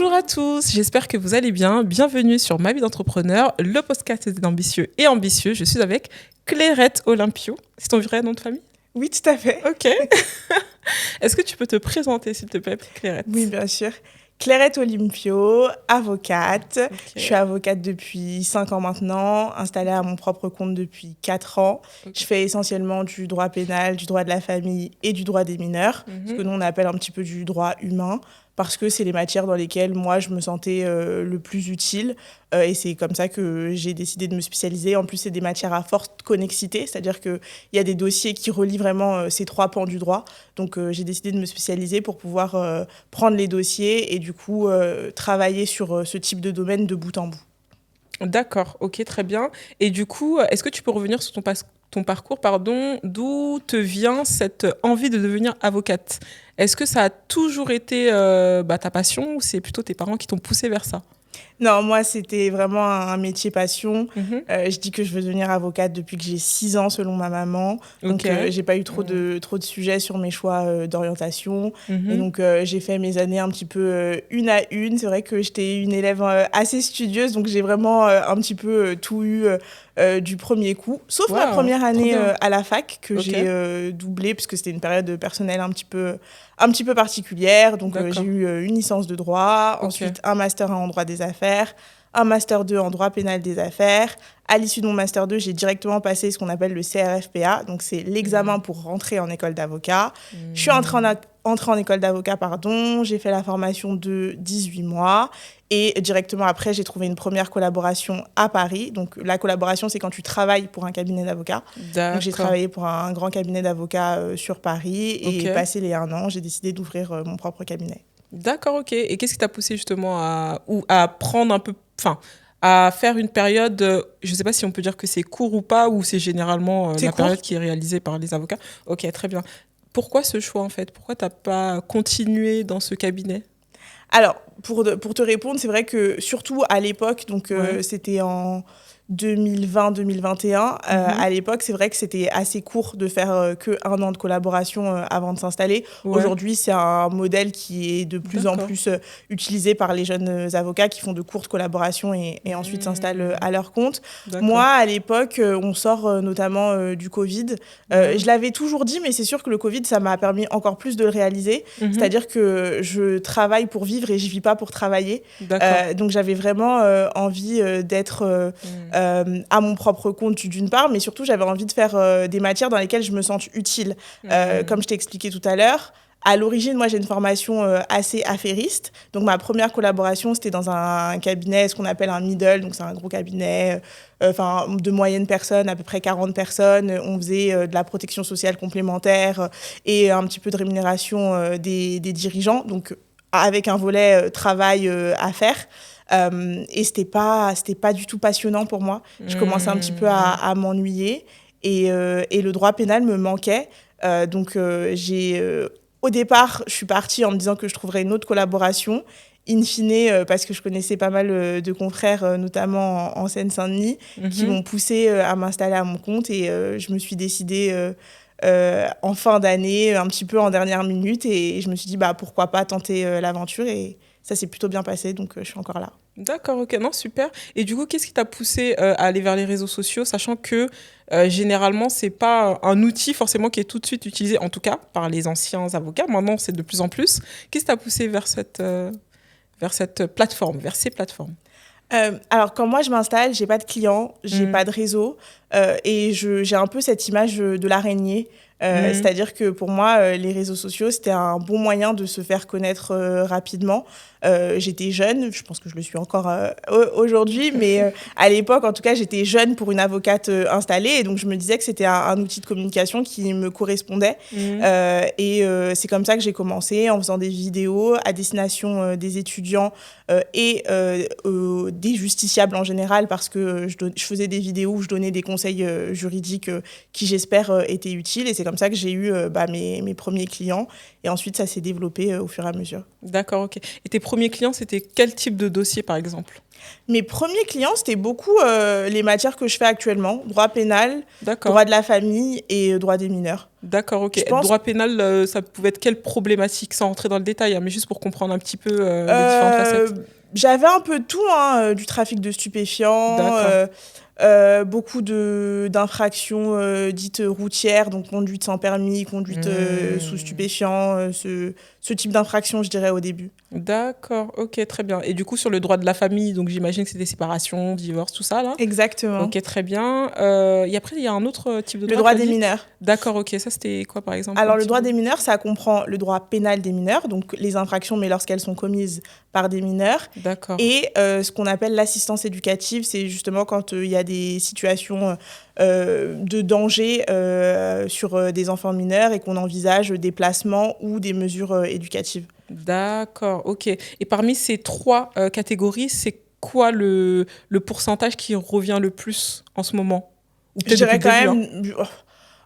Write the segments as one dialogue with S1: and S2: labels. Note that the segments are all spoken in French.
S1: Bonjour à tous, j'espère que vous allez bien. Bienvenue sur Ma vie d'entrepreneur, le podcast d'ambitieux et ambitieux. Je suis avec Clairette Olympio. C'est ton vrai nom de famille ?
S2: Oui, tout à fait.
S1: Ok. Est-ce que tu peux te présenter, s'il te plaît, Clairette ?
S2: Oui, bien sûr. Clairette Olympio, avocate.
S1: Ok.
S2: Je suis avocate depuis 5 ans maintenant, installée à mon propre compte depuis 4 ans.
S1: Ok.
S2: Je fais essentiellement du droit pénal, du droit de la famille et du droit des mineurs, ce que nous on appelle un petit peu du droit humain, parce que c'est les matières dans lesquelles moi je me sentais le plus utile. Et c'est comme ça que j'ai décidé de me spécialiser. En plus, c'est des matières à forte connexité, c'est-à-dire qu'il y a des dossiers qui relient vraiment ces 3 pans du droit. Donc, j'ai décidé de me spécialiser pour pouvoir prendre les dossiers et du coup travailler sur ce type de domaine de bout en bout.
S1: D'accord, ok, très bien. Et du coup, est-ce que tu peux revenir sur ton parcours, d'où te vient cette envie de devenir avocate ? Est-ce que ça a toujours été ta passion ou c'est plutôt tes parents qui t'ont poussé vers ça ?
S2: Non, moi, c'était vraiment un métier passion.
S1: Mhm.
S2: Je dis que je veux devenir avocate depuis que j'ai 6 ans, selon ma maman. Donc,
S1: Ok.
S2: j'ai pas eu trop de sujets sur mes choix d'orientation.
S1: Mhm.
S2: Et donc, j'ai fait mes années un petit peu une à une. C'est vrai que j'étais une élève assez studieuse, donc j'ai vraiment un petit peu tout eu du premier coup. Sauf ma
S1: Wow,
S2: première année
S1: trop bien.
S2: à la fac, que
S1: Ok.
S2: j'ai doublée, puisque c'était une période personnelle un petit peu particulière. Donc,
S1: D'accord.
S2: j'ai eu une licence de droit,
S1: Ok.
S2: ensuite un master 1 en droit des affaires, un master 2 en droit pénal des affaires. À l'issue de mon master 2, j'ai directement passé ce qu'on appelle le CRFPA, donc c'est l'examen pour rentrer en école d'avocat. Je suis entrée en école d'avocat, j'ai fait la formation de 18 mois et directement après, j'ai trouvé une première collaboration à Paris. Donc la collaboration, c'est quand tu travailles pour un cabinet d'avocats. Donc j'ai
S1: D'accord.
S2: travaillé pour un grand cabinet d'avocats sur Paris et
S1: Ok.
S2: passé les 1 an, j'ai décidé d'ouvrir mon propre cabinet.
S1: D'accord, ok. Et qu'est-ce qui t'a poussé justement à prendre un peu, enfin, à faire une période, je ne sais pas si on peut dire que c'est court ou pas, ou c'est généralement
S2: C'est
S1: la
S2: court.
S1: période qui est réalisée par les avocats. Ok, très bien. Pourquoi ce choix en fait ? Pourquoi tu n'as pas continué dans ce cabinet ?
S2: Alors, pour te répondre, c'est vrai que surtout à l'époque, donc
S1: Ouais.
S2: c'était en 2020-2021, à l'époque, c'est vrai que c'était assez court de faire que 1 an de collaboration avant de s'installer.
S1: Ouais.
S2: Aujourd'hui, c'est un modèle qui est de plus en
S1: D'accord.
S2: plus utilisé par les jeunes avocats qui font de courtes collaborations et ensuite s'installent à leur compte.
S1: D'accord.
S2: Moi, à l'époque, on sort notamment du Covid. Je l'avais toujours dit, mais c'est sûr que le Covid, ça m'a permis encore plus de le réaliser.
S1: Mhm.
S2: C'est-à-dire que je travaille pour vivre et je vis pas pour travailler.
S1: D'accord.
S2: Donc j'avais vraiment envie d'être à mon propre compte d'une part, mais surtout j'avais envie de faire des matières dans lesquelles je me sente utile. Comme je t'ai expliqué tout à l'heure, à l'origine, moi, j'ai une formation assez affairiste. Donc, ma première collaboration, c'était dans un cabinet, ce qu'on appelle un middle. Donc, c'est un gros cabinet de moyenne personne, à peu près 40 personnes. On faisait de la protection sociale complémentaire et un petit peu de rémunération des dirigeants. Donc, avec un volet travail à faire. Et c'était pas du tout passionnant pour moi. Je commençais un petit peu à m'ennuyer. Et le droit pénal me manquait. Au départ, je suis partie en me disant que je trouverais une autre collaboration. In fine, parce que je connaissais pas mal de confrères, notamment en Seine-Saint-Denis, qui m'ont poussée à m'installer à mon compte. Et je me suis décidée en fin d'année, un petit peu en dernière minute. Et je me suis dit, pourquoi pas tenter l'aventure. Et ça s'est plutôt bien passé, donc je suis encore là.
S1: D'accord, ok, non, super. Et du coup, qu'est-ce qui t'a poussé à aller vers les réseaux sociaux, sachant que généralement, c'est pas un outil forcément qui est tout de suite utilisé, en tout cas par les anciens avocats. Maintenant, c'est de plus en plus. Qu'est-ce qui t'a poussé vers cette plateforme, vers ces plateformes ?
S2: Alors, quand moi je m'installe, j'ai pas de clients, j'ai pas de réseau et j'ai un peu cette image de l'araignée. C'est-à-dire que pour moi, les réseaux sociaux, c'était un bon moyen de se faire connaître rapidement. J'étais jeune, je pense que je le suis encore aujourd'hui, mais à l'époque, en tout cas, j'étais jeune pour une avocate installée et donc je me disais que c'était un outil de communication qui me correspondait. Et c'est comme ça que j'ai commencé, en faisant des vidéos à destination des étudiants et des justiciables en général, parce que je faisais des vidéos où je donnais des conseils conseils juridiques qui, j'espère, étaient utiles. Et c'est comme ça que j'ai eu mes premiers clients. Et ensuite, ça s'est développé au fur et à mesure.
S1: D'accord, ok. Et tes premiers clients, c'était quel type de dossier, par exemple?
S2: Mes premiers clients, c'était beaucoup les matières que je fais actuellement. Droit pénal,
S1: D'accord.
S2: droit de la famille et droit des mineurs.
S1: D'accord, ok.
S2: Je pense-
S1: Droit pénal, ça pouvait être quelle problématique, sans rentrer dans le détail, hein, mais juste pour comprendre un petit peu les différentes facettes.
S2: J'avais un peu de tout, hein, du trafic de stupéfiants,
S1: D'accord.
S2: beaucoup d'infractions dites routières, donc conduite sans permis, conduite sous stupéfiants, ce type d'infraction, je dirais, au début.
S1: D'accord, ok, très bien. Et du coup, sur le droit de la famille, donc j'imagine que c'est des séparations, divorces, tout ça, là.
S2: Exactement.
S1: Ok, très bien. Et après, il y a un autre type de droit.
S2: Le droit
S1: t'as
S2: des
S1: dit
S2: mineurs.
S1: D'accord, ok. Ça, c'était quoi, par exemple?
S2: Alors,
S1: un
S2: le
S1: petit
S2: droit
S1: peu
S2: des mineurs, ça comprend le droit pénal des mineurs, donc les infractions, mais lorsqu'elles sont commises par des mineurs.
S1: D'accord.
S2: Et ce qu'on appelle l'assistance éducative, c'est justement quand il y a des situations de danger sur des enfants mineurs et qu'on envisage des placements ou des mesures éducatives.
S1: D'accord, ok. Et parmi ces trois catégories, c'est quoi le pourcentage qui revient le plus en ce moment? Ou
S2: Je
S1: peut-être depuis
S2: dirais
S1: le
S2: quand
S1: début, hein.
S2: même...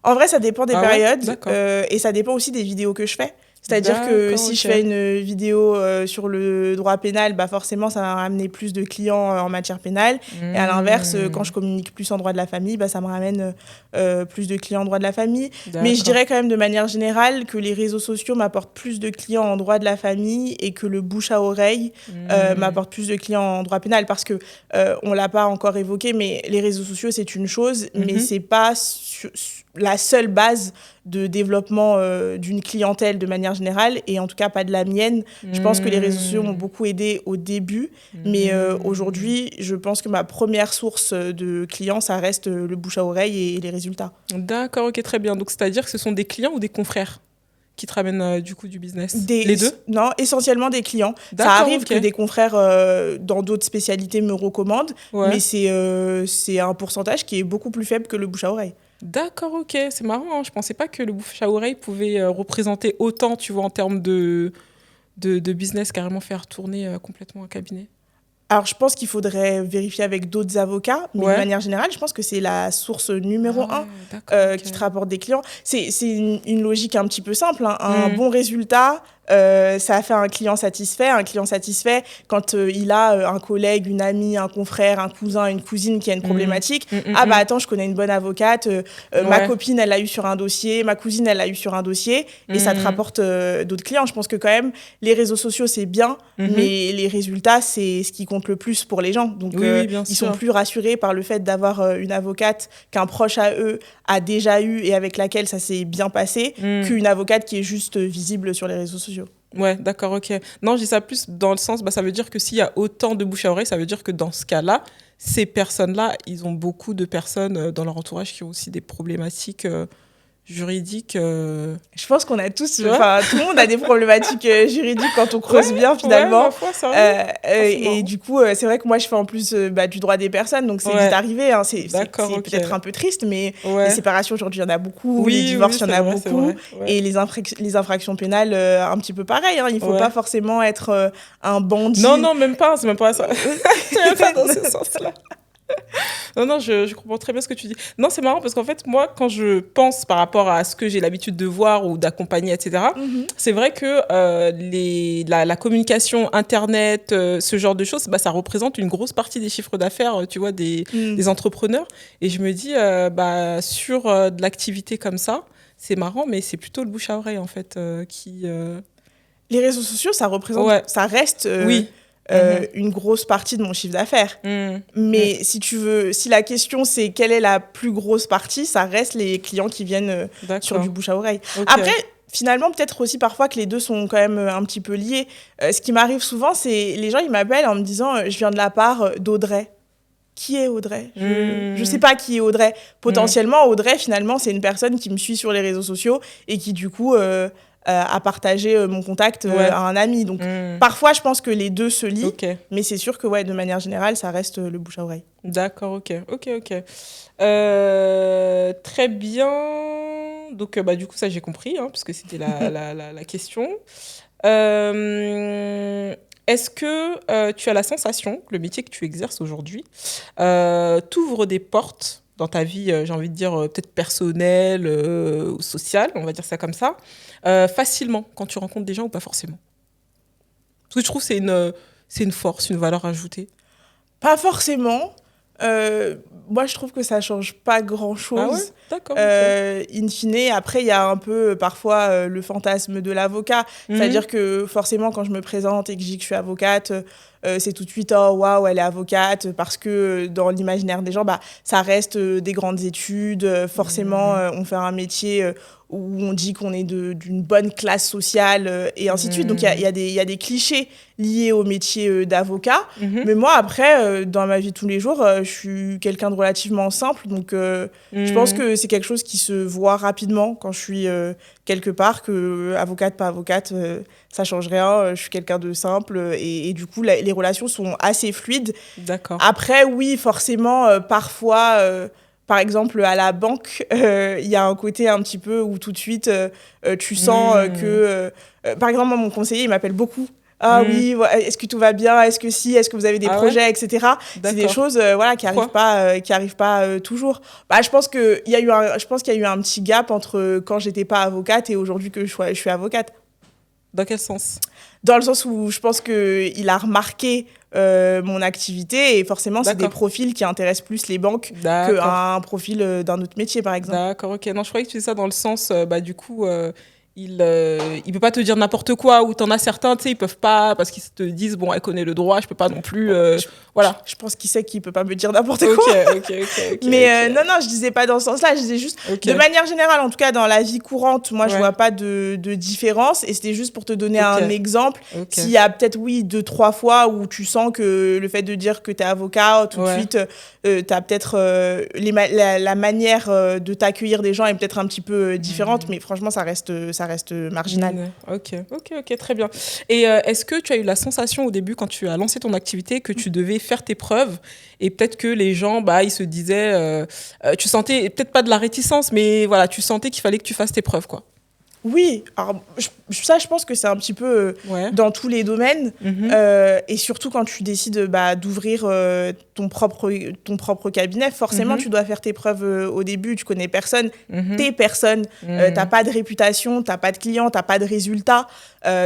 S2: En vrai, ça dépend des
S1: Ah ouais?
S2: périodes
S1: D'accord.
S2: et ça dépend aussi des vidéos que je fais. C'est-à-dire que
S1: D'accord,
S2: si je
S1: ok.
S2: fais une vidéo sur le droit pénal, bah forcément, ça va ramener plus de clients en matière pénale. Et à l'inverse, quand je communique plus en droit de la famille, bah, ça me ramène plus de clients en droit de la famille. Mais je
S1: D'accord.
S2: dirais quand même de manière générale que les réseaux sociaux m'apportent plus de clients en droit de la famille et que le bouche à oreille m'apporte plus de clients en droit pénal. Parce que, on l'a pas encore évoqué, mais les réseaux sociaux, c'est une chose, mais c'est pas la seule base de développement d'une clientèle de manière générale, et en tout cas pas de la mienne. Je pense que les réseaux sociaux m'ont beaucoup aidé au début, mais aujourd'hui, je pense que ma première source de clients, ça reste le bouche à oreille et les résultats.
S1: D'accord, ok, très bien. Donc, c'est-à-dire que ce sont des clients ou des confrères qui te ramènent du coup du business? Les deux?
S2: Non, essentiellement des clients. Ça
S1: D'accord,
S2: arrive
S1: ok.
S2: que des confrères dans d'autres spécialités me recommandent,
S1: Ouais.
S2: mais c'est un pourcentage qui est beaucoup plus faible que le bouche à oreille.
S1: D'accord, ok. C'est marrant, hein. Je pensais pas que le bouche à oreille pouvait représenter autant, tu vois, en termes de business, carrément faire tourner complètement un cabinet.
S2: Alors, je pense qu'il faudrait vérifier avec d'autres avocats, mais de
S1: Ouais.
S2: manière générale, je pense que c'est la source numéro
S1: Ah
S2: un
S1: ouais, d'accord, ok.
S2: qui te rapporte des clients. C'est une logique un petit peu simple, hein. Un bon résultat, ça fait un client satisfait. Un client satisfait, quand il a un collègue, une amie, un confrère, un cousin, une cousine qui a une problématique. Ah bah attends, je connais une bonne avocate, ma
S1: Ouais.
S2: copine, elle l'a eu sur un dossier, ma cousine, elle l'a eu sur un dossier, et ça te rapporte d'autres clients. Je pense que quand même, les réseaux sociaux, c'est bien, mais les résultats, c'est ce qui compte le plus pour les gens. Donc,
S1: Oui, bien
S2: ils
S1: sûr.
S2: sont plus rassurés par le fait d'avoir une avocate qu'un proche à eux a déjà eu et avec laquelle ça s'est bien passé, qu'une avocate qui est juste visible sur les réseaux sociaux.
S1: Ouais, d'accord, ok. Non, je dis ça plus dans le sens, bah, ça veut dire que s'il y a autant de bouche à oreille, ça veut dire que dans ce cas-là, ces personnes-là, ils ont beaucoup de personnes dans leur entourage qui ont aussi des problématiques juridiques.
S2: Je pense qu'on a tous,
S1: Tu vois?
S2: enfin, tout le monde a des problématiques juridiques quand on creuse
S1: Ouais,
S2: bien
S1: ouais,
S2: finalement.
S1: ma foi, c'est vrai. c'est marrant.
S2: Et du coup, c'est vrai que moi, je fais en plus du droit des personnes, donc c'est
S1: Ouais.
S2: vite arrivé, hein. C'est
S1: D'accord, ok.
S2: peut-être un peu triste, mais
S1: Ouais.
S2: les séparations aujourd'hui, il y en a beaucoup,
S1: Oui,
S2: les divorces,
S1: oui,
S2: il y en
S1: c'est
S2: a
S1: vrai, c'est
S2: beaucoup,
S1: vrai, ouais.
S2: et les infractions pénales, un petit peu pareil, hein. Il ne faut
S1: Ouais.
S2: pas forcément être un bandit.
S1: Non, même pas, c'est même pas ça. C'est même pas dans ce sens-là. Non, je comprends très bien ce que tu dis. Non, c'est marrant parce qu'en fait, moi, quand je pense par rapport à ce que j'ai l'habitude de voir ou d'accompagner, etc., c'est vrai que la communication, Internet, ce genre de choses, bah, ça représente une grosse partie des chiffres d'affaires, tu vois, des entrepreneurs. Et je me dis, bah, sur de l'activité comme ça, c'est marrant, mais c'est plutôt le bouche à oreille, en fait, qui...
S2: Les réseaux sociaux, ça représente,
S1: Ouais.
S2: ça reste
S1: Oui.
S2: une grosse partie de mon chiffre d'affaires. Mais si tu veux, si la question c'est quelle est la plus grosse partie, ça reste les clients qui viennent sur du bouche à oreille.
S1: Ok.
S2: Après, finalement, peut-être aussi parfois que les deux sont quand même un petit peu liés. Ce qui m'arrive souvent, c'est les gens, ils m'appellent en me disant je viens de la part d'Audrey. Qui est Audrey ? Je sais pas qui est Audrey. Potentiellement, Audrey, finalement, c'est une personne qui me suit sur les réseaux sociaux et qui, du coup, a partagé mon contact à un ami. Donc, parfois, je pense que les deux se lient.
S1: Ok.
S2: Mais c'est sûr que, ouais, de manière générale, ça reste le bouche à oreille.
S1: D'accord, ok. Très bien. Donc, bah, du coup, ça, j'ai compris, hein, parce que c'était la question. Est-ce que tu as la sensation que le métier que tu exerces aujourd'hui t'ouvre des portes dans ta vie, j'ai envie de dire, peut-être personnelle ou sociale, on va dire ça comme ça, facilement quand tu rencontres des gens ou pas forcément? Parce que je trouve que c'est une force, une valeur ajoutée.
S2: Pas forcément. Moi, je trouve que ça change pas
S1: Ah ouais?
S2: grand-chose.
S1: D'accord, ok.
S2: In fine, après, il y a un peu parfois le fantasme de l'avocat.
S1: Mhm.
S2: C'est-à-dire que forcément, quand je me présente et que je dis que je suis avocate, c'est tout de suite, oh waouh, elle est avocate, parce que dans l'imaginaire des gens, bah, ça reste des grandes études. Forcément,
S1: Mhm.
S2: on fait un métier où on dit qu'on est d'une bonne classe sociale et ainsi de suite. Donc,
S1: Mhm.
S2: il y a des clichés liés au métier d'avocat.
S1: Mhm.
S2: Mais moi, après, dans ma vie de tous les jours, je suis quelqu'un de relativement simple. Donc, je pense
S1: Mhm.
S2: que c'est quelque chose qui se voit rapidement quand je suis quelque part, que avocate, pas avocate, ça change rien. Je suis quelqu'un de simple et du coup, les relations sont assez fluides.
S1: D'accord.
S2: Après, oui, forcément, parfois, par exemple, à la banque, il y a un côté un petit peu où tout de suite, tu sens
S1: Mhm.
S2: par exemple, moi, mon conseiller, il m'appelle beaucoup. Ah
S1: Mhm.
S2: oui, est-ce que tout va bien? Est-ce que si? Est-ce que vous avez des
S1: Ah ouais?
S2: projets, etc. C'est des
S1: D'accord.
S2: choses voilà,
S1: Pourquoi?
S2: qui arrivent pas toujours. Bah, je pense qu'il y a eu un petit gap entre quand j'étais pas avocate et aujourd'hui que je suis avocate.
S1: Dans quel sens?
S2: Dans le sens où je pense qu'il a remarqué mon activité et forcément, c'est des
S1: D'accord.
S2: profils qui intéressent plus les banques
S1: D'accord.
S2: qu'un profil d'un autre métier, par exemple.
S1: D'accord, ok. Non, je croyais que tu disais ça dans le sens, bah, du coup, il peut pas te dire n'importe quoi, ou t'en as certains, tu sais, ils peuvent pas, parce qu'ils te disent, bon, elle connaît le droit, je peux pas non plus,
S2: Bon,
S1: voilà.
S2: je pense qu'il sait qu'il peut pas me dire n'importe quoi.
S1: Ok, ok, ok, ok,
S2: Mais
S1: ok.
S2: non, non, je disais pas dans ce sens-là. Je disais juste,
S1: Ok,
S2: de manière générale, en tout cas dans la vie courante, moi, je
S1: ouais,
S2: vois pas de différence. Et c'était juste pour te donner
S1: ok,
S2: un exemple.
S1: ok,
S2: S'il y a peut-être, oui, deux, trois fois où tu sens que le fait de dire que tu es avocat, tout de
S1: ouais.
S2: suite, tu as peut-être la manière de t'accueillir des gens est peut-être un petit peu différente.
S1: Hmm.
S2: Mais franchement, ça reste marginal.
S1: Ok, ok, ok, très bien. Et est-ce que tu as eu la sensation au début, quand tu as lancé ton activité, que tu devais faire tes preuves et peut-être que les gens, bah, ils se disaient, tu sentais peut-être pas de la réticence, mais voilà, tu sentais qu'il fallait que tu fasses tes preuves, quoi.
S2: Oui, alors, ça, je pense que c'est un petit peu
S1: Ouais.
S2: dans tous les domaines.
S1: Mhm.
S2: Et surtout quand tu décides bah, d'ouvrir ton propre cabinet, forcément,
S1: Mhm.
S2: tu dois faire tes preuves au début. Tu connais personne,
S1: Mhm.
S2: t'es personne. T'as
S1: Mhm.
S2: pas de réputation, t'as pas de clients, t'as pas de résultats.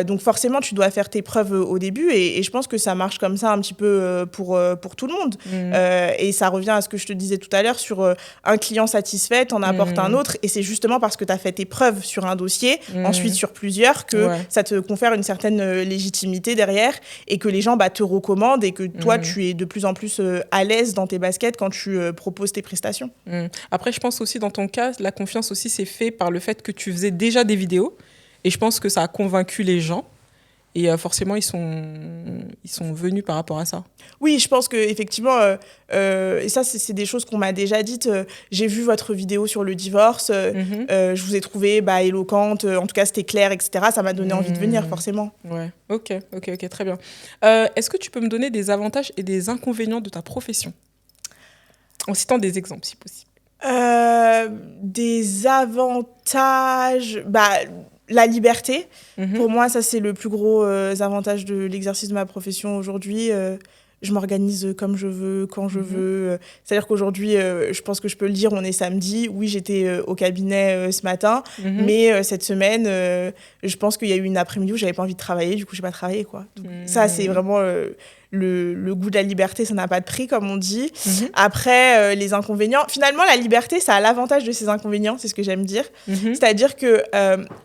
S2: Donc forcément, tu dois faire tes preuves au début. Et je pense que ça marche comme ça un petit peu pour tout le monde.
S1: Mhm.
S2: Et ça revient à ce que je te disais tout à l'heure sur un client satisfait, t'en apportes un
S1: Mhm.
S2: autre. Et c'est justement parce que tu as fait tes preuves sur un dossier ensuite
S1: Mhm.
S2: sur plusieurs, que
S1: Ouais.
S2: ça te confère une certaine légitimité derrière et que les gens bah, te recommandent et que toi,
S1: Mhm.
S2: tu es de plus en plus à l'aise dans tes baskets quand tu proposes tes prestations.
S1: Mhm. Après, je pense aussi dans ton cas, la confiance aussi s'est fait par le fait que tu faisais déjà des vidéos. Et je pense que ça a convaincu les gens. Et forcément, ils sont venus par rapport à ça.
S2: Oui, je pense que effectivement, et ça, c'est des choses qu'on m'a déjà dites. J'ai vu votre vidéo sur le divorce,
S1: Mhm.
S2: je vous ai trouvée bah, éloquente, en tout cas, c'était clair, etc. Ça m'a donné envie de venir,
S1: Mhm.
S2: forcément.
S1: Ouais, ok, ok, ok, très bien. Est-ce que tu peux me donner des avantages et des inconvénients de ta profession? En citant des exemples, si possible.
S2: Des avantages, bah, la liberté.
S1: Mhm.
S2: Pour moi, ça, c'est le plus gros avantage de l'exercice de ma profession aujourd'hui. Je m'organise comme je veux, quand je
S1: Mhm.
S2: veux. C'est-à-dire qu'aujourd'hui, je pense que je peux le dire, on est samedi. Oui, j'étais au cabinet ce matin,
S1: Mhm.
S2: mais cette semaine, je pense qu'il y a eu une après-midi où j'avais pas envie de travailler, du coup, j'ai pas travaillé, quoi. Donc, ça, c'est
S1: Mhm.
S2: vraiment le goût de la liberté, ça n'a pas de prix, comme on dit.
S1: Mhm.
S2: Après, les inconvénients, finalement, la liberté, ça a l'avantage de ses inconvénients, c'est ce que j'aime dire.
S1: Mhm.
S2: C'est-à-dire que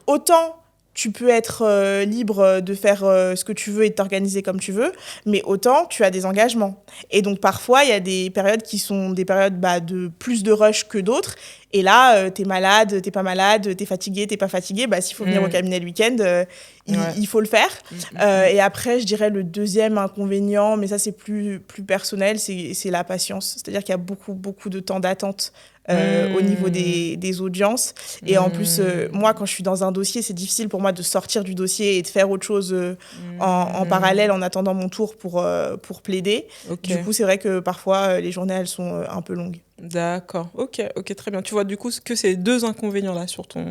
S2: autant tu peux être libre de faire ce que tu veux et de t'organiser comme tu veux, mais autant tu as des engagements. Et donc parfois, il y a des périodes qui sont des périodes bah, de plus de rush que d'autres. Et là, t'es malade, t'es pas malade, t'es fatigué, t'es pas fatigué. Bah, s'il faut venir au
S1: Mhm.
S2: cabinet le week-end,
S1: Ouais.
S2: il faut le faire.
S1: Mhm.
S2: Et après, je dirais le deuxième inconvénient, mais ça c'est plus personnel, c'est la patience. C'est-à-dire qu'il y a beaucoup, beaucoup de temps d'attente au niveau
S1: Mhm.
S2: des audiences. Et en plus, moi,
S1: Mhm.
S2: quand je suis dans un dossier, c'est difficile pour moi de sortir du dossier et de faire autre chose en parallèle
S1: Mhm.
S2: en attendant mon tour pour plaider. Du
S1: Ok,
S2: coup, c'est vrai que parfois, les journées, elles sont un peu longues.
S1: d'accord. Ok, ok, très bien. Tu vois du coup que ces deux inconvénients-là sur ton...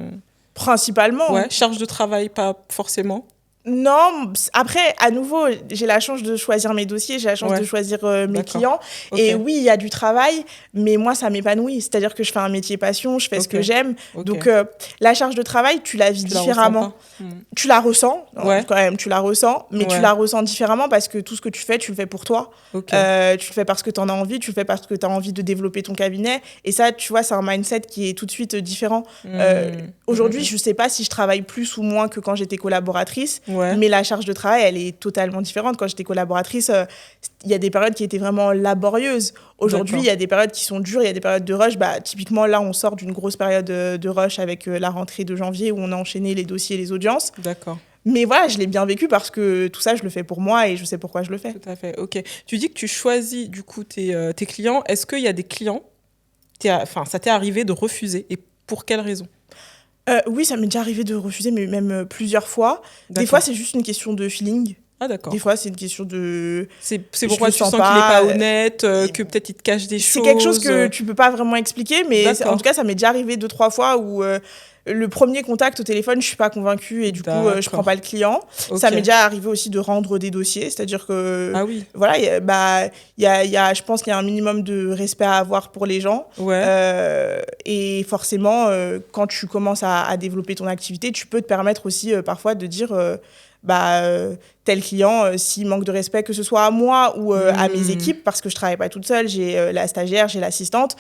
S2: Principalement,
S1: Ouais,
S2: hein.
S1: charge de travail, pas forcément.
S2: Non, après, à nouveau, j'ai la chance de choisir mes dossiers, j'ai la chance de choisir mes clients. Et oui, il y a du travail, mais moi, ça m'épanouit. C'est-à-dire que je fais un métier passion, je fais ce que j'aime. Donc, la charge de travail, tu la vis différemment. Tu la ressens, quand même, tu la ressens, mais tu la ressens différemment parce que tout ce que tu le fais pour toi. Tu le fais parce que tu en as envie, tu le fais parce que tu as envie de développer ton cabinet. Et ça, tu vois, c'est un mindset qui est tout de suite différent. Aujourd'hui, je ne sais pas si je travaille plus ou moins que quand j'étais collaboratrice. Mais la charge de travail, elle est totalement différente. Quand j'étais collaboratrice, il y a des périodes qui étaient vraiment laborieuses. Aujourd'hui, il y a des périodes qui sont dures, il y a des périodes de rush. Typiquement, là, on sort d'une grosse période de rush avec la rentrée de janvier où on a enchaîné les dossiers et les audiences.
S1: D'accord.
S2: Mais voilà, je l'ai bien vécu parce que tout ça, je le fais pour moi et je sais pourquoi je le fais.
S1: Tout à fait, ok. Tu dis que tu choisis du coup tes clients. Est-ce qu'il y a des clients, ça t'est arrivé de refuser et pour quelles raisons ?
S2: Oui, ça m'est déjà arrivé de refuser, mais même plusieurs fois. Des fois, c'est juste une question de feeling.
S1: Ah, d'accord.
S2: Des fois, c'est une question de...
S1: C'est pourquoi tu sens qu'il n'est pas honnête, que peut-être il te cache des choses.
S2: C'est quelque chose que tu ne peux pas vraiment expliquer, mais en tout cas, ça m'est déjà arrivé 2-3 fois où le premier contact au téléphone, je ne suis pas convaincue et du coup, je ne prends pas le client. Ça m'est déjà arrivé aussi de rendre des dossiers, c'est-à-dire que...
S1: Ah oui.
S2: Voilà, je pense qu'il y a un minimum de respect à avoir pour les gens. Et forcément, quand tu commences à développer ton activité, tu peux te permettre aussi parfois de dire... tel client, s'il manque de respect, que ce soit à moi ou à mes équipes, parce que je ne travaille pas toute seule, j'ai la stagiaire, j'ai l'assistante.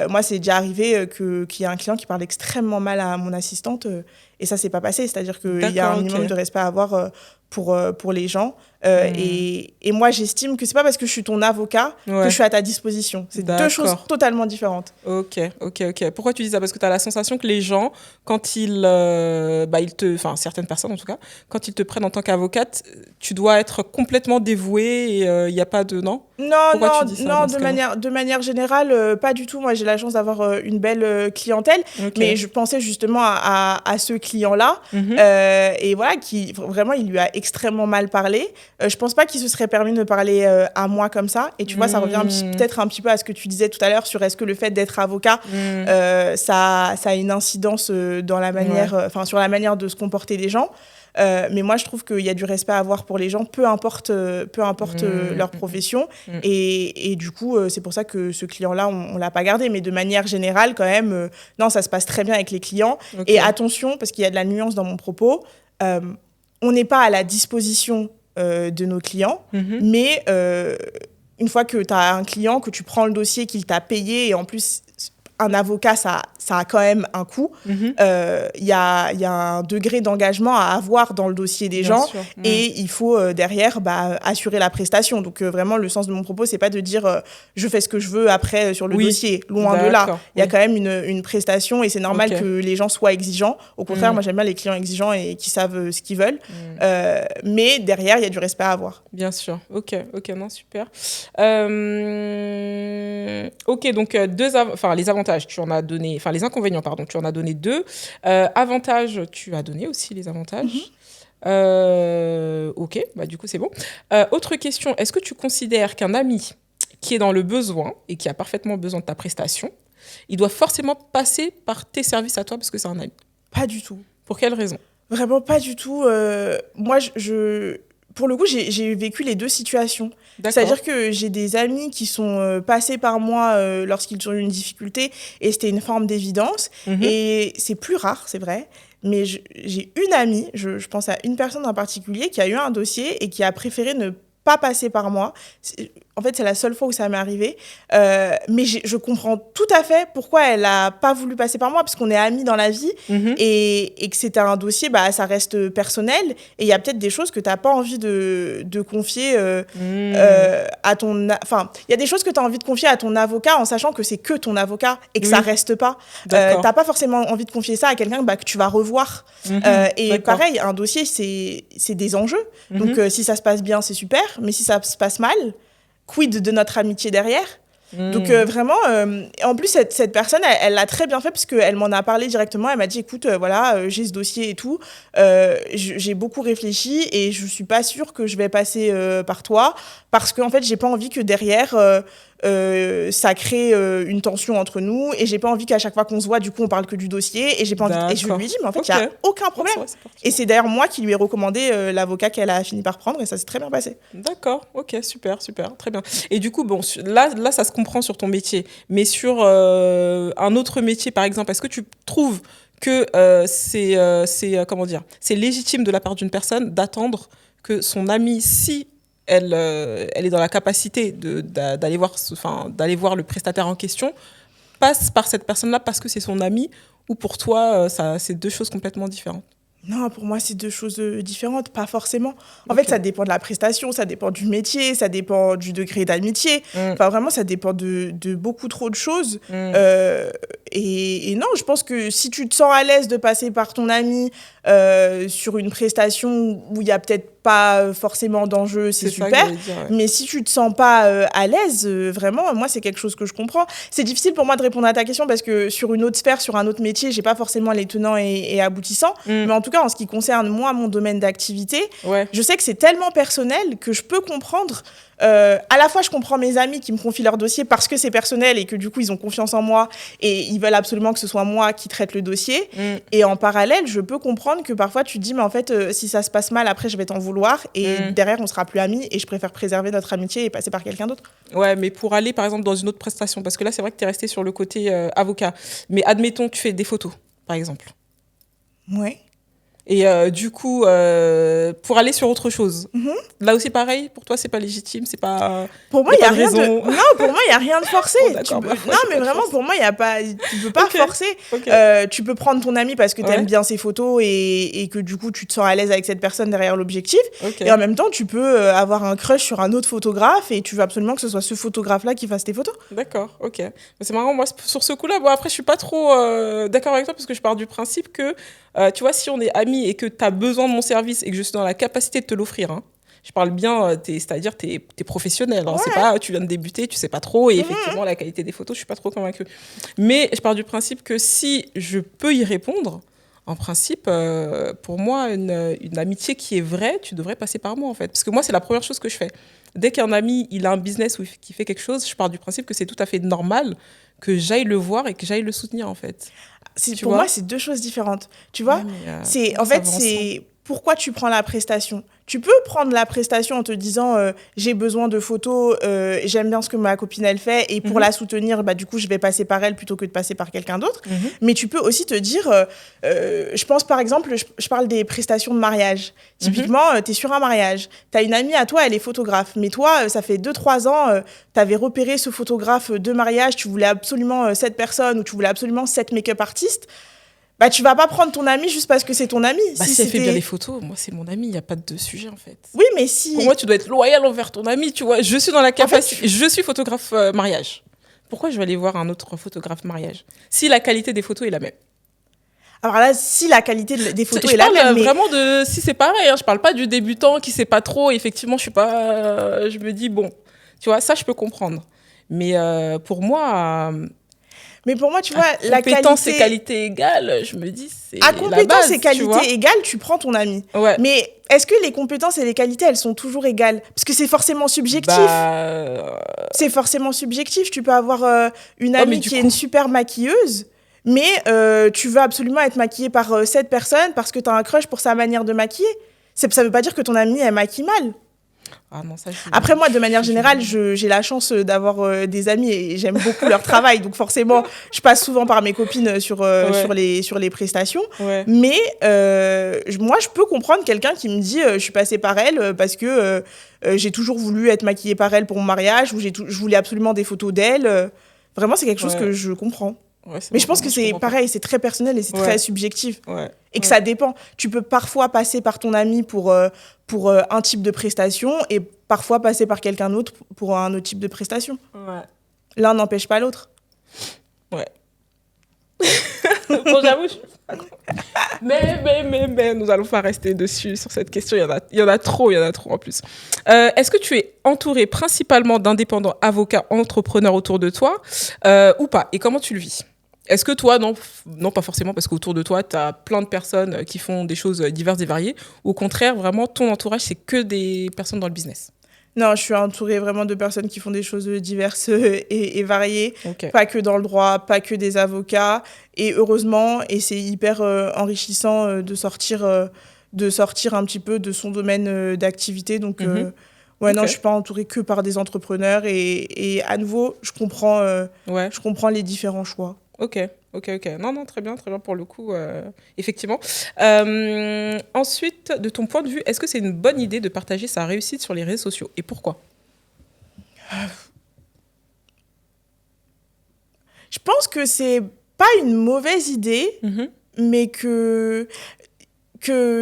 S2: Moi, c'est déjà arrivé qu'il y a un client qui parle extrêmement mal à mon assistante et ça ne s'est pas passé. C'est-à-dire qu'il y a un minimum de respect à avoir pour les gens. Et moi, j'estime que ce n'est pas parce que je suis ton avocat que je suis à ta disposition. C'est deux choses totalement différentes.
S1: Ok. Pourquoi tu dis ça ? Parce que tu as la sensation que les gens, quand certaines personnes en tout cas, quand ils te prennent en tant qu'avocate, tu dois être complètement dévouée et il n'y a pas de... Non,
S2: de manière générale, pas du tout. Moi, j'ai la chance d'avoir une belle clientèle, mais je pensais justement à ce client-là. Et voilà, qui vraiment, il lui a extrêmement mal parlé. Je pense pas qu'il se serait permis de me parler à moi comme ça. Et tu vois, ça revient peut-être un petit peu à ce que tu disais tout à l'heure sur est-ce que le fait d'être avocat, ça a une incidence dans la manière, sur la manière de se comporter des gens. Mais moi, je trouve qu'il y a du respect à avoir pour les gens, peu importe leur profession. Et du coup, c'est pour ça que ce client-là, on ne l'a pas gardé. Mais de manière générale, quand même, non, ça se passe très bien avec les clients. Et attention, parce qu'il y a de la nuance dans mon propos, on n'est pas à la disposition de nos clients, mais une fois que tu as un client, que tu prends le dossier, qu'il t'a payé, et en plus... Un avocat, ça a quand même un coût. Il y a un degré d'engagement à avoir dans le dossier des gens et il faut derrière assurer la prestation. Donc vraiment, le sens de mon propos, c'est pas de dire je fais ce que je veux après sur le dossier. Loin de là. Il y a quand même une prestation et c'est normal que les gens soient exigeants. Au contraire, moi, j'aime bien les clients exigeants et qui savent ce qu'ils veulent. Mais derrière, il y a du respect à avoir.
S1: Bien sûr. Ok, non, super. Ok, donc les avantages, tu en as donné, les inconvénients, pardon, tu en as donné 2. Avantages, tu as donné aussi les avantages. Ok, du coup, c'est bon. Autre question, est-ce que tu considères qu'un ami qui est dans le besoin et qui a parfaitement besoin de ta prestation, il doit forcément passer par tes services à toi parce que c'est un ami ?
S2: Pas du tout.
S1: Pour quelle raison ?
S2: Vraiment pas du tout. Moi, pour le coup, j'ai vécu les deux situations. C'est-à-dire que j'ai des amis qui sont passés par moi lorsqu'ils ont eu une difficulté et c'était une forme d'évidence. Et c'est plus rare, c'est vrai. Mais j'ai une amie, je pense à une personne en particulier qui a eu un dossier et qui a préféré ne pas passer par moi. En fait, c'est la seule fois où ça m'est arrivé. Mais je comprends tout à fait pourquoi elle n'a pas voulu passer par moi, parce qu'on est amis dans la vie et que c'était un dossier, ça reste personnel. Et il y a peut-être des choses que tu n'as pas envie de confier à ton... Enfin, il y a des choses que tu as envie de confier à ton avocat en sachant que c'est que ton avocat et que ça ne reste pas. Tu n'as pas forcément envie de confier ça à quelqu'un que tu vas revoir. Et pareil, un dossier, c'est des enjeux. Donc, si ça se passe bien, c'est super. Mais si ça se passe mal... Quid de notre amitié derrière ? Donc vraiment, en plus, cette personne, elle l'a très bien fait parce qu'elle m'en a parlé directement. Elle m'a dit, écoute, voilà, j'ai ce dossier et tout. J'ai beaucoup réfléchi et je suis pas sûre que je vais passer par toi parce qu'en fait, j'ai pas envie que derrière, ça crée une tension entre nous et j'ai pas envie qu'à chaque fois qu'on se voit, du coup, on parle que du dossier et j'ai pas envie. Et je lui ai dit, mais en fait, il y a aucun problème. Et c'est d'ailleurs moi qui lui ai recommandé l'avocat qu'elle a fini par prendre et ça s'est très bien passé.
S1: D'accord, ok, super, très bien. Et du coup, bon, là, ça se comprend sur ton métier, mais sur un autre métier, par exemple, est-ce que tu trouves que comment dire, c'est légitime de la part d'une personne d'attendre que son amie, si elle est dans la capacité d'aller voir le prestataire en question, passe par cette personne-là parce que c'est son amie, ou pour toi, c'est deux choses complètement différentes?
S2: Non, pour moi, c'est deux choses différentes, pas forcément. En fait, ça dépend de la prestation, ça dépend du métier, ça dépend du degré d'amitié. Enfin, vraiment, ça dépend de beaucoup trop de choses. Et non, je pense que si tu te sens à l'aise de passer par ton ami sur une prestation où il n'y a peut-être pas forcément d'enjeu, c'est super. Mais si tu te sens pas à l'aise, vraiment, moi, c'est quelque chose que je comprends. C'est difficile pour moi de répondre à ta question parce que sur une autre sphère, sur un autre métier, j'ai pas forcément les tenants et aboutissants. Mais en tout cas, en ce qui concerne moi, mon domaine d'activité, je sais que c'est tellement personnel que je peux comprendre. À la fois, je comprends mes amis qui me confient leur dossier parce que c'est personnel et que du coup, ils ont confiance en moi et ils veulent absolument que ce soit moi qui traite le dossier. Et en parallèle, je peux comprendre que parfois, tu te dis, mais en fait, si ça se passe mal, après, je vais t'en vouloir et derrière, on sera plus amis et je préfère préserver notre amitié et passer par quelqu'un d'autre.
S1: Ouais, mais pour aller, par exemple, dans une autre prestation, parce que là, c'est vrai que tu es resté sur le côté avocat, mais admettons, tu fais des photos, par exemple.
S2: Ouais.
S1: Et du coup, pour aller sur autre chose, là aussi pareil, pour toi c'est pas légitime, c'est pas.
S2: Pour moi, il y a rien de. Non, pour moi, il y a rien de forcé.
S1: Bon,
S2: non, mais vraiment, pour moi, il y a pas. Tu peux pas forcer. Tu peux prendre ton ami parce que tu aimes bien ses photos et que du coup, tu te sens à l'aise avec cette personne derrière l'objectif. Et en même temps, tu peux avoir un crush sur un autre photographe et tu veux absolument que ce soit ce photographe-là qui fasse tes photos.
S1: D'accord, ok. C'est marrant, moi sur ce coup-là, bon après je suis pas trop d'accord avec toi parce que je pars du principe que tu vois, si on est amis et que tu as besoin de mon service et que je suis dans la capacité de te l'offrir, hein, je parle bien, c'est-à-dire tu es professionnel. Hein, c'est pas, tu viens de débuter, tu sais pas trop. Et effectivement, la qualité des photos, je suis pas trop convaincue. Mais je pars du principe que si je peux y répondre, en principe, pour moi, une amitié qui est vraie, tu devrais passer par moi, en fait. Parce que moi, c'est la première chose que je fais. Dès qu'un ami, il a un business ou qui fait quelque chose, je pars du principe que c'est tout à fait normal que j'aille le voir et que j'aille le soutenir, en fait.
S2: Pour moi, c'est deux choses différentes. Tu vois, en fait, c'est pourquoi tu prends la prestation. Tu peux prendre la prestation en te disant j'ai besoin de photos, j'aime bien ce que ma copine elle fait et pour la soutenir, du coup, je vais passer par elle plutôt que de passer par quelqu'un d'autre. Mais tu peux aussi te dire, je pense par exemple, je parle des prestations de mariage. Typiquement, tu es sur un mariage, tu as une amie à toi, elle est photographe, mais toi, ça fait 2-3 ans, tu avais repéré ce photographe de mariage, tu voulais absolument cette personne ou tu voulais absolument cette make-up artiste. Tu vas pas prendre ton ami juste parce que c'est ton ami.
S1: Si elle fait bien les photos, moi c'est mon ami, il y a pas de sujet en fait.
S2: Oui, mais si.
S1: Pour moi, tu dois être loyal envers ton ami, tu vois. Je suis dans la capacité, je suis photographe mariage. Pourquoi je vais aller voir un autre photographe mariage si la qualité des photos est la même?
S2: Alors là, si la qualité des photos est la même,
S1: je parle vraiment de si c'est pareil. Hein, je parle pas du débutant qui sait pas trop. Effectivement, je suis pas. Je me dis bon, tu vois, ça je peux comprendre. Mais pour moi.
S2: Mais pour moi, tu vois, la
S1: compétence et qualité égale, je me dis, c'est
S2: à compétence et qualité égale, tu prends ton ami.
S1: Ouais.
S2: Mais est-ce que les compétences et les qualités, elles sont toujours égales? Parce que c'est forcément subjectif. C'est forcément subjectif. Tu peux avoir une amie qui est une super maquilleuse, mais tu veux absolument être maquillée par cette personne parce que tu as un crush pour sa manière de maquiller. Ça veut pas dire que ton amie, elle maquille mal.
S1: Ah non, ça,
S2: après, moi, de manière générale, j'ai la chance d'avoir des amis et j'aime beaucoup leur travail. Donc, forcément, je passe souvent par mes copines sur les prestations. Ouais. Mais moi, je peux comprendre quelqu'un qui me dit je suis passée par elle parce que j'ai toujours voulu être maquillée par elle pour mon mariage ou je voulais absolument des photos d'elle. Vraiment, c'est quelque chose que je comprends. Ouais, mais je pense que c'est pareil, c'est très personnel et c'est très subjectif. Ouais. Et que ça dépend. Tu peux parfois passer par ton ami pour un type de prestation et parfois passer par quelqu'un d'autre pour un autre type de prestation. Ouais. L'un n'empêche pas l'autre.
S1: Ouais. Bon, j'avoue, Mais, nous allons pas rester dessus sur cette question. Il y en a trop en plus. Est-ce que tu es entouré principalement d'indépendants, avocats, entrepreneurs autour de toi ou pas? Et comment tu le vis? Est-ce que toi, non, pas forcément, parce qu'autour de toi, tu as plein de personnes qui font des choses diverses et variées. Ou au contraire, vraiment, ton entourage, c'est que des personnes dans le business?
S2: Non, je suis entourée vraiment de personnes qui font des choses diverses et variées.
S1: Ok.
S2: Pas que dans le droit, pas que des avocats. Et heureusement, et c'est hyper enrichissant de sortir un petit peu de son domaine d'activité. Donc, ouais, non,
S1: Ok.
S2: je suis pas entourée que par des entrepreneurs. Et à nouveau,
S1: Ouais.
S2: je comprends les différents choix.
S1: Ok. Non, très bien pour le coup, effectivement. Ensuite, de ton point de vue, est-ce que c'est une bonne idée de partager sa réussite sur les réseaux sociaux? Et pourquoi?
S2: Je pense que c'est pas une mauvaise idée,
S1: Mhm.
S2: mais que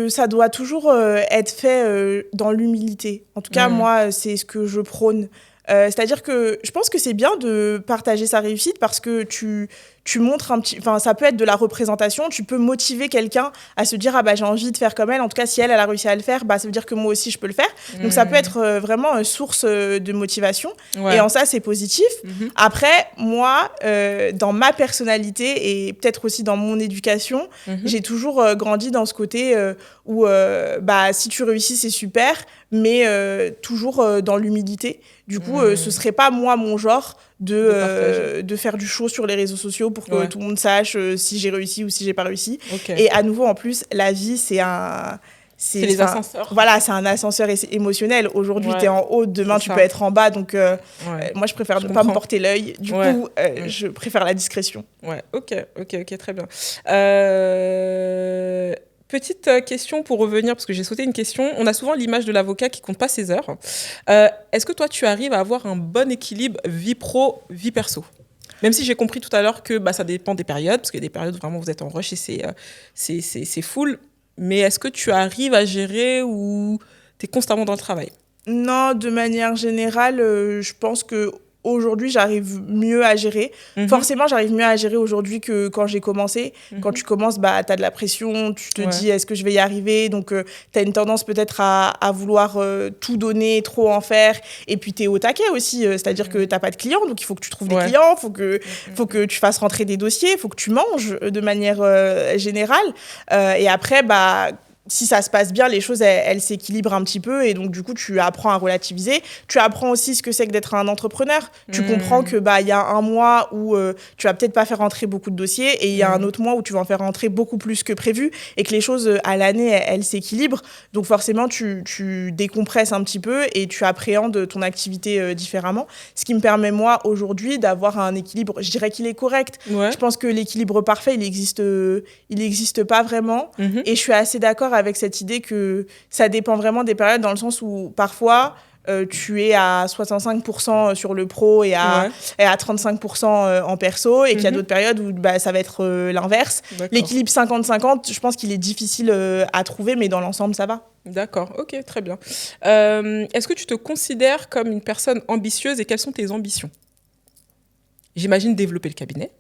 S2: ça doit toujours être fait dans l'humilité. En tout cas, moi, c'est ce que je prône. C'est-à-dire que je pense que c'est bien de partager sa réussite parce que tu montres un petit... Enfin, ça peut être de la représentation. Tu peux motiver quelqu'un à se dire « Ah bah, j'ai envie de faire comme elle. En tout cas, si elle a réussi à le faire, bah, ça veut dire que moi aussi, je peux le faire. » Donc, ça peut être vraiment une source de motivation.
S1: Ouais.
S2: Et en ça, c'est positif.
S1: Mhm.
S2: Après, moi, dans ma personnalité et peut-être aussi dans mon éducation,
S1: Mhm.
S2: j'ai toujours grandi dans ce côté où bah, si tu réussis, c'est super, mais toujours dans l'humilité. Du coup, ce serait pas moi mon genre de faire du show sur les réseaux sociaux pour que tout le monde sache si j'ai réussi ou si j'ai pas réussi.
S1: Okay.
S2: Et à nouveau, en plus, la vie, c'est
S1: les ascenseurs.
S2: Voilà, c'est un ascenseur émotionnel. Aujourd'hui, tu es en haut, demain, tu peux être en bas. Donc, moi, je préfère ne pas me porter l'œil. Du coup, je préfère la discrétion.
S1: Ouais, ok, très bien. Petite question pour revenir, parce que j'ai sauté une question. On a souvent l'image de l'avocat qui compte pas ses heures. Est-ce que toi, tu arrives à avoir un bon équilibre vie pro, vie perso? Même si j'ai compris tout à l'heure que bah, ça dépend des périodes, parce qu'il y a des périodes où vraiment vous êtes en rush et c'est full. Mais est-ce que tu arrives à gérer ou tu es constamment dans le travail?
S2: Non, de manière générale, je pense que aujourd'hui, j'arrive mieux à gérer. Forcément, j'arrive mieux à gérer aujourd'hui que quand j'ai commencé. Quand tu commences, bah, tu as de la pression, tu te dis est-ce que je vais y arriver? Donc, tu as une tendance peut-être à vouloir tout donner, trop en faire. Et puis, tu es au taquet aussi. C'est-à-dire que tu n'as pas de clients, donc il faut que tu trouves des clients, faut que tu fasses rentrer des dossiers, il faut que tu manges de manière générale. Et après, bah, si ça se passe bien, les choses, elles s'équilibrent un petit peu. Et donc, du coup, tu apprends à relativiser. Tu apprends aussi ce que c'est que d'être un entrepreneur. Tu comprends que bah, y a un mois où tu vas peut-être pas faire rentrer beaucoup de dossiers et il y a un autre mois où tu vas en faire rentrer beaucoup plus que prévu et que les choses, à l'année, elles s'équilibrent. Donc, forcément, tu décompresses un petit peu et tu appréhendes ton activité différemment. Ce qui me permet, moi, aujourd'hui, d'avoir un équilibre. Je dirais qu'il est correct. Je pense que l'équilibre parfait, il existe pas vraiment. Et je suis assez d'accord avec cette idée que ça dépend vraiment des périodes, dans le sens où parfois tu es à 65% sur le pro et à 35% en perso, et qu'il y a d'autres périodes où bah, ça va être l'inverse. L'équilibre 50-50, je pense qu'il est difficile à trouver, mais dans l'ensemble, ça va.
S1: D'accord, ok, très bien. Est-ce que tu te considères comme une personne ambitieuse et quelles sont tes ambitions? J'imagine développer le cabinet,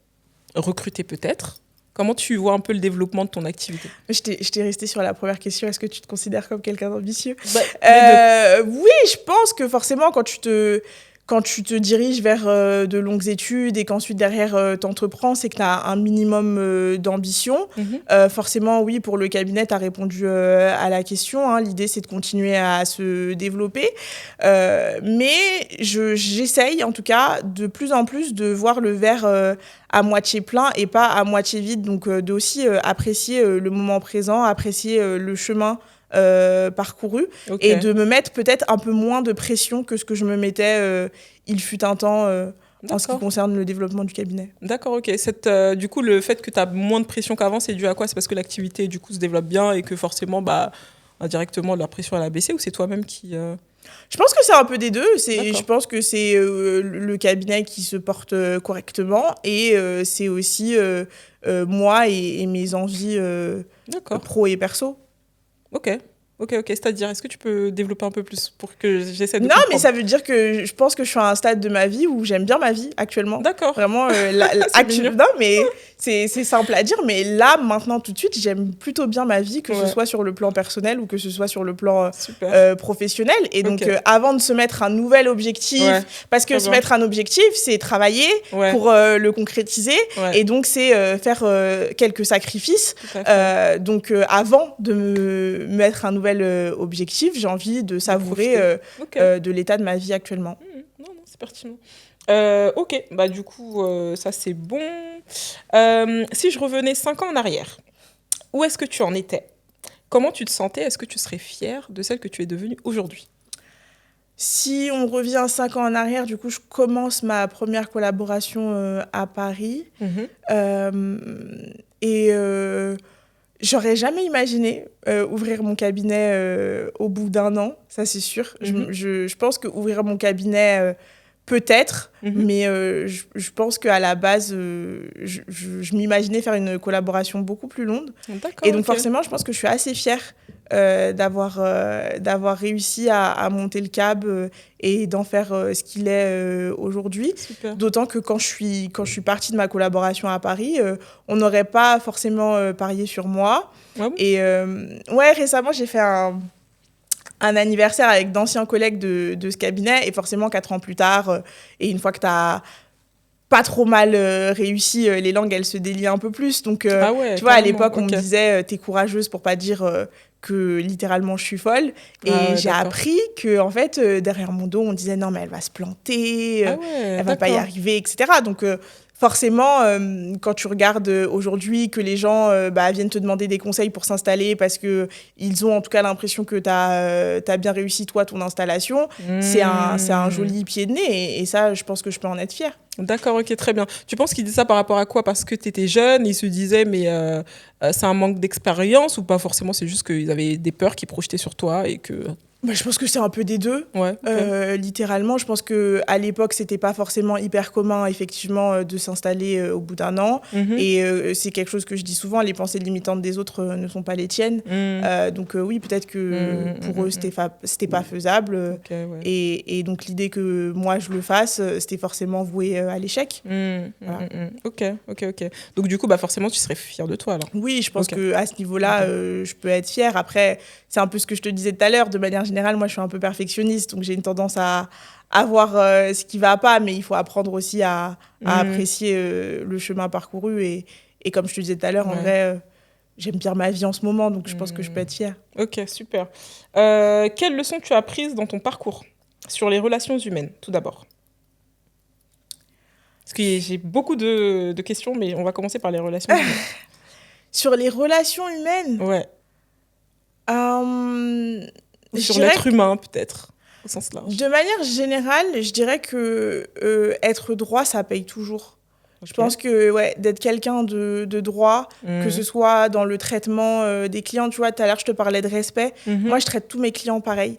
S1: recruter peut-être. Comment tu vois un peu le développement de ton activité?
S2: Je t'ai resté sur la première question. Est-ce que tu te considères comme quelqu'un d'ambitieux?
S1: Oui,
S2: je pense que forcément, quand tu te diriges vers de longues études et qu'ensuite derrière t'entreprends, c'est que tu as un minimum d'ambition. Forcément, oui, pour le cabinet, tu as répondu à la question. Hein. L'idée, c'est de continuer à se développer. Mais j'essaye, en tout cas, de plus en plus de voir le verre à moitié plein et pas à moitié vide. Donc, d'aussi apprécier le moment présent, apprécier le chemin parcouru, et de me mettre peut-être un peu moins de pression que ce que je me mettais il fut un temps en ce qui concerne le développement du cabinet.
S1: D'accord, ok. Du coup, le fait que tu as moins de pression qu'avant, c'est dû à quoi? C'est parce que l'activité du coup se développe bien et que forcément, bah, indirectement, la pression elle a baissé, ou c'est toi-même qui...
S2: Je pense que c'est un peu des deux. Je pense que c'est le cabinet qui se porte correctement, et c'est aussi moi et mes envies pro et perso.
S1: Ok. C'est-à-dire, est-ce que tu peux développer un peu plus pour que j'essaie de
S2: Non,
S1: comprendre?
S2: mais ça veut dire que je pense que je suis à un stade de ma vie où j'aime bien ma vie actuellement.
S1: D'accord.
S2: Vraiment,
S1: C'est mignon.
S2: non, mais C'est simple à dire, mais là, maintenant, tout de suite, j'aime plutôt bien ma vie, que ce soit sur le plan personnel ou que ce soit sur le plan professionnel. Et donc, avant de se mettre un nouvel objectif, parce que se mettre un objectif, c'est travailler pour le concrétiser. Et donc, c'est faire quelques sacrifices. Donc, avant de me mettre un nouvel objectif, j'ai envie de savourer de l'état de ma vie actuellement.
S1: Non, c'est pertinent. Ok, bah du coup, ça c'est bon. Si je revenais 5 ans en arrière, où est-ce que tu en étais? Comment tu te sentais? Est-ce que tu serais fière de celle que tu es devenue aujourd'hui?
S2: Si on revient 5 ans en arrière, du coup, je commence ma première collaboration à Paris. J'aurais jamais imaginé ouvrir mon cabinet au bout d'1 an, ça c'est sûr. Je pense qu'ouvrir mon cabinet... peut-être, mais je pense qu'à la base, je m'imaginais faire une collaboration beaucoup plus longue. Et donc forcément, je pense que je suis assez fière d'avoir réussi à monter le CAB et d'en faire ce qu'il est aujourd'hui. D'autant que quand je suis partie de ma collaboration à Paris, on n'aurait pas forcément parié sur moi. Et récemment, j'ai fait un anniversaire avec d'anciens collègues de ce cabinet, et forcément 4 ans plus tard, et une fois que tu as pas trop mal réussi, les langues elles se délient un peu plus, donc tu vois, à l'époque on me disait t'es courageuse pour pas dire que littéralement je suis folle, et j'ai appris que en fait derrière mon dos on disait non mais elle va se planter, elle va pas y arriver, etc. Donc forcément, quand tu regardes aujourd'hui que les gens viennent te demander des conseils pour s'installer parce qu'ils ont en tout cas l'impression que tu as bien réussi, toi, ton installation, c'est un joli pied de nez. Et ça, je pense que je peux en être fière.
S1: D'accord, ok, très bien. Tu penses qu'ils disent ça par rapport à quoi? Parce que tu étais jeune, ils se disaient, mais c'est un manque d'expérience ou pas forcément? C'est juste qu'ils avaient des peurs qui projetaient sur toi et que...
S2: Je pense que c'est un peu des deux. Littéralement, je pense qu'à l'époque, c'était pas forcément hyper commun, effectivement, de s'installer au bout d'1 an. Et c'est quelque chose que je dis souvent, les pensées limitantes des autres ne sont pas les tiennes. Donc oui, peut-être que pour eux, c'était pas faisable. Et donc l'idée que moi, je le fasse, c'était forcément voué à l'échec.
S1: Voilà. Ok. Donc du coup, forcément, tu serais fière de toi, alors?
S2: Oui, je pense qu'à ce niveau-là, je peux être fière. Après, c'est un peu ce que je te disais tout à l'heure, de manière générale, moi, je suis un peu perfectionniste, donc j'ai une tendance à voir ce qui va pas, mais il faut apprendre aussi à apprécier le chemin parcouru. Et comme je te disais tout à l'heure, en vrai, j'aime bien ma vie en ce moment, donc je pense que je peux être fière.
S1: Ok, super. Quelles leçons tu as apprises dans ton parcours sur les relations humaines, tout d'abord? Parce que j'ai beaucoup de questions, mais on va commencer par les relations humaines.
S2: Sur les relations humaines?
S1: Ouais. Sur l'être humain, peut-être, au sens large.
S2: De manière générale, je dirais que être droit, ça paye toujours. Je pense que d'être quelqu'un de droit, que ce soit dans le traitement des clients, tu vois, tout à l'heure, je te parlais de respect. Moi, je traite tous mes clients pareil,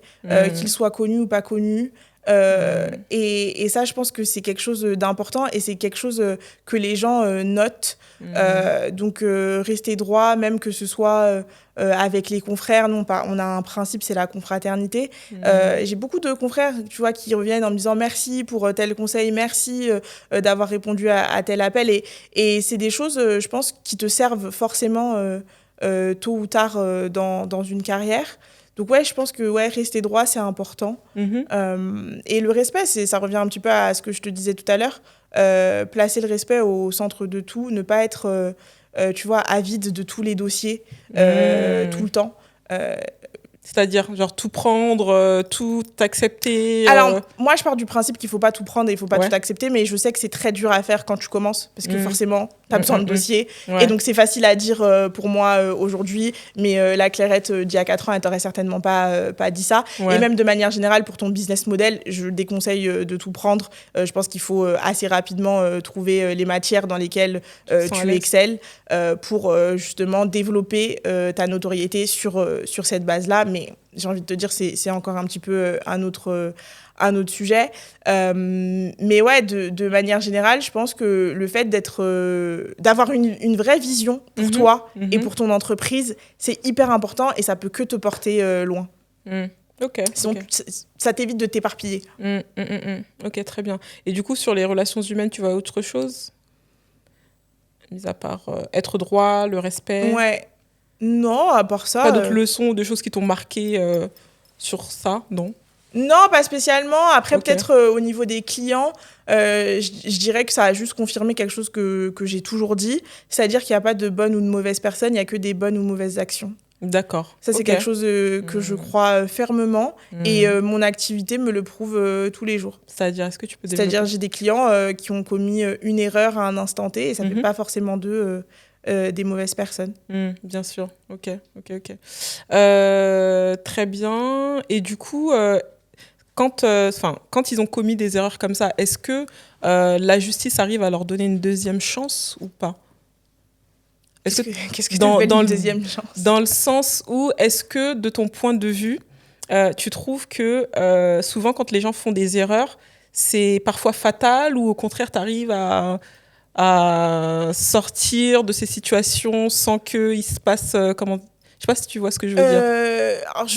S2: qu'ils soient connus ou pas connus. Et ça, je pense que c'est quelque chose d'important et c'est quelque chose que les gens notent. Donc, rester droit, même que ce soit avec les confrères. Nous, on a un principe, c'est la confraternité. J'ai beaucoup de confrères, tu vois, qui reviennent en me disant merci pour tel conseil, merci d'avoir répondu à tel appel. Et c'est des choses, je pense, qui te servent forcément tôt ou tard dans une carrière. Donc je pense que rester droit, c'est important. Et le respect, ça revient un petit peu à ce que je te disais tout à l'heure. Placer le respect au centre de tout, ne pas être, tu vois, avide de tous les dossiers tout le temps.
S1: C'est-à-dire, genre, tout prendre, tout accepter
S2: Alors, moi, je pars du principe qu'il ne faut pas tout prendre et il ne faut pas tout accepter, mais je sais que c'est très dur à faire quand tu commences, parce que forcément, tu as besoin de dossiers. Et donc, c'est facile à dire pour moi aujourd'hui, mais la Clairette d'il y a 4 ans, elle t'aurait certainement pas dit ça. Et même de manière générale, pour ton business model, je déconseille de tout prendre. Je pense qu'il faut assez rapidement trouver les matières dans lesquelles tu excelles pour justement développer ta notoriété sur cette base-là. Mais j'ai envie de te dire, c'est encore un petit peu un autre sujet. Mais de manière générale, je pense que le fait d'avoir une vraie vision pour toi et pour ton entreprise, c'est hyper important et ça peut que te porter loin. Sinon, ça t'évite de t'éparpiller.
S1: Ok, très bien. Et du coup, sur les relations humaines, tu vois autre chose? mis à part être droit, le respect.
S2: Ouais. Non, à part ça.
S1: Pas d'autres leçons ou de choses qui t'ont marqué sur ça, non?
S2: Non, pas spécialement. Après,
S1: Ok.
S2: peut-être au niveau des clients, je dirais que ça a juste confirmé quelque chose que j'ai toujours dit. C'est-à-dire qu'il n'y a pas de bonnes ou de mauvaises personnes, il n'y a que des bonnes ou mauvaises actions.
S1: D'accord.
S2: Ça, c'est
S1: Ok.
S2: quelque chose que je crois fermement. Et mon activité me le prouve tous les jours.
S1: C'est-à-dire, est-ce que tu peux
S2: C'est-à-dire,
S1: développer?
S2: j'ai des clients qui ont commis une erreur à un instant T et ça ne fait pas forcément d'eux des mauvaises personnes.
S1: Bien sûr. Ok. Très bien. Et du coup, quand ils ont commis des erreurs comme ça, est-ce que la justice arrive à leur donner une deuxième chance ou pas?
S2: Qu'est-ce que tu appelles une deuxième chance?
S1: Dans le sens où, est-ce que, de ton point de vue, tu trouves que souvent, quand les gens font des erreurs, c'est parfois fatal ou au contraire, tu arrives à sortir de ces situations sans qu'il se passe... Je sais pas si tu vois ce que je veux dire.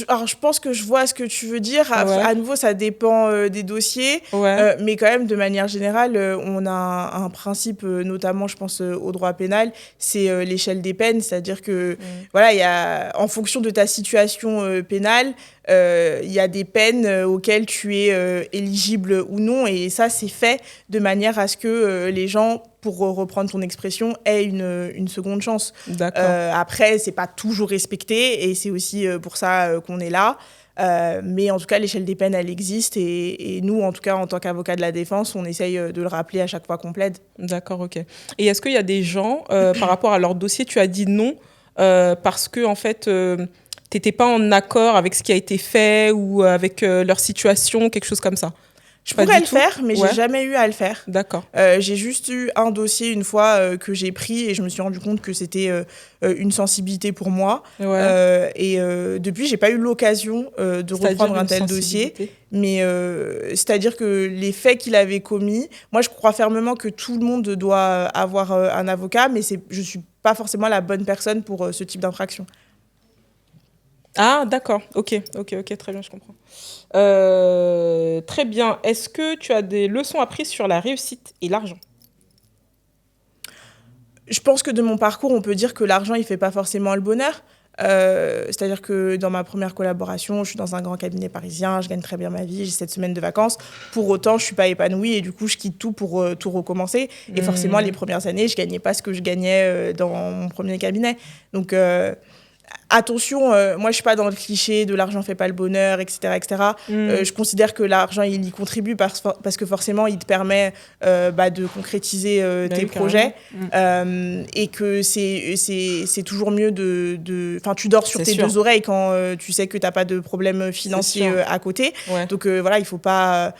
S2: Alors, je pense que je vois ce que tu veux dire.
S1: Ouais.
S2: À nouveau, ça dépend des dossiers.
S1: Ouais.
S2: Mais quand même, de manière générale, on a un principe, notamment, je pense, au droit pénal, c'est l'échelle des peines. C'est-à-dire que, voilà, en fonction de ta situation pénale, il y a des peines auxquelles tu es éligible ou non. Et ça, c'est fait de manière à ce que les gens, pour reprendre ton expression, aient une seconde chance.
S1: D'accord.
S2: Après, c'est pas toujours respecté et c'est aussi pour ça qu'on est là. Mais en tout cas, l'échelle des peines, elle existe et nous, en tout cas, en tant qu'avocat de la défense, on essaye de le rappeler à chaque fois qu'on plaide.
S1: D'accord, ok. Et est-ce qu'il y a des gens, par rapport à leur dossier, tu as dit non parce que, en fait, t'étais pas en accord avec ce qui a été fait ou avec leur situation, quelque chose comme ça?
S2: Je pourrais le faire, mais j'ai jamais eu à le faire.
S1: D'accord.
S2: J'ai juste eu un dossier une fois que j'ai pris et je me suis rendu compte que c'était une sensibilité pour moi.
S1: Ouais.
S2: Et depuis, j'ai pas eu l'occasion de reprendre un tel dossier. Mais c'est-à-dire que les faits qu'il avait commis, moi, je crois fermement que tout le monde doit avoir un avocat, mais je suis pas forcément la bonne personne pour ce type d'infraction.
S1: Ah, d'accord. Ok, très bien, je comprends. Très bien. Est-ce que tu as des leçons apprises sur la réussite et l'argent?
S2: Je pense que de mon parcours, on peut dire que l'argent, il fait pas forcément le bonheur. C'est-à-dire que dans ma première collaboration, je suis dans un grand cabinet parisien, je gagne très bien ma vie, j'ai 7 semaines de vacances. Pour autant, je suis pas épanouie et du coup, je quitte tout pour tout recommencer. Et forcément, les premières années, je gagnais pas ce que je gagnais dans mon premier cabinet. Donc, attention, moi je suis pas dans le cliché de l'argent fait pas le bonheur, etc. Je considère que l'argent il y contribue parce que forcément il te permet de concrétiser tes projets et que c'est toujours mieux enfin tu dors sur tes deux oreilles quand tu sais que t'as pas de problème financier à côté. Donc voilà, il faut pas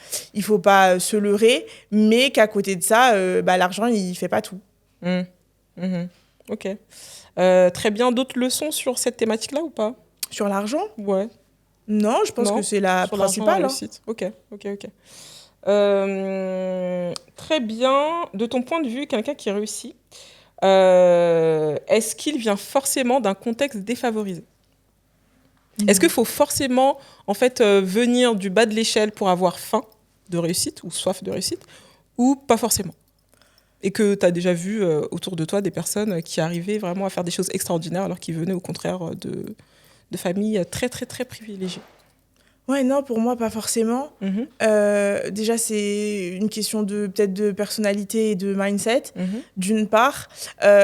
S2: se leurrer, mais qu'à côté de ça, l'argent il fait pas tout.
S1: Ok. Très bien. D'autres leçons sur cette thématique-là ou pas?
S2: Sur l'argent?
S1: Ouais.
S2: Non, je pense que c'est la
S1: sur
S2: principale.
S1: La Ok. Très bien. De ton point de vue, quelqu'un qui réussit, est-ce qu'il vient forcément d'un contexte défavorisé? Est-ce qu'il faut forcément en fait, venir du bas de l'échelle pour avoir faim de réussite ou soif de réussite, ou pas forcément? Et que tu as déjà vu autour de toi des personnes qui arrivaient vraiment à faire des choses extraordinaires alors qu'ils venaient au contraire de familles très, très, très privilégiées.
S2: Ouais, non, pour moi, pas forcément. Déjà, c'est une question peut-être de personnalité et de mindset, d'une part.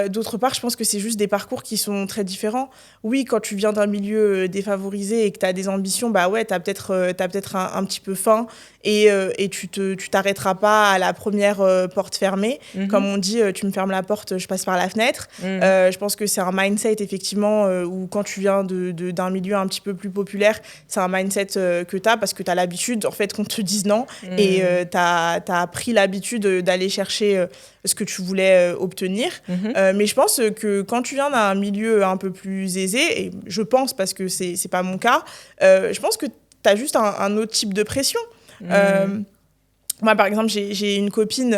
S2: D'autre part, je pense que c'est juste des parcours qui sont très différents. Oui, quand tu viens d'un milieu défavorisé et que tu as des ambitions, bah ouais, tu as peut-être un petit peu faim et tu t'arrêteras pas à la première porte fermée. Comme on dit, tu me fermes la porte, je passe par la fenêtre. Je pense que c'est un mindset, effectivement, où quand tu viens d'un milieu un petit peu plus populaire, c'est un mindset que tu as parce que tu as l'habitude en fait qu'on te dise non et tu as pris l'habitude d'aller chercher ce que tu voulais obtenir. Mais je pense que quand tu viens d'un milieu un peu plus aisé, et je pense parce que c'est pas mon cas, je pense que tu as juste un autre type de pression. Moi, par exemple, j'ai une copine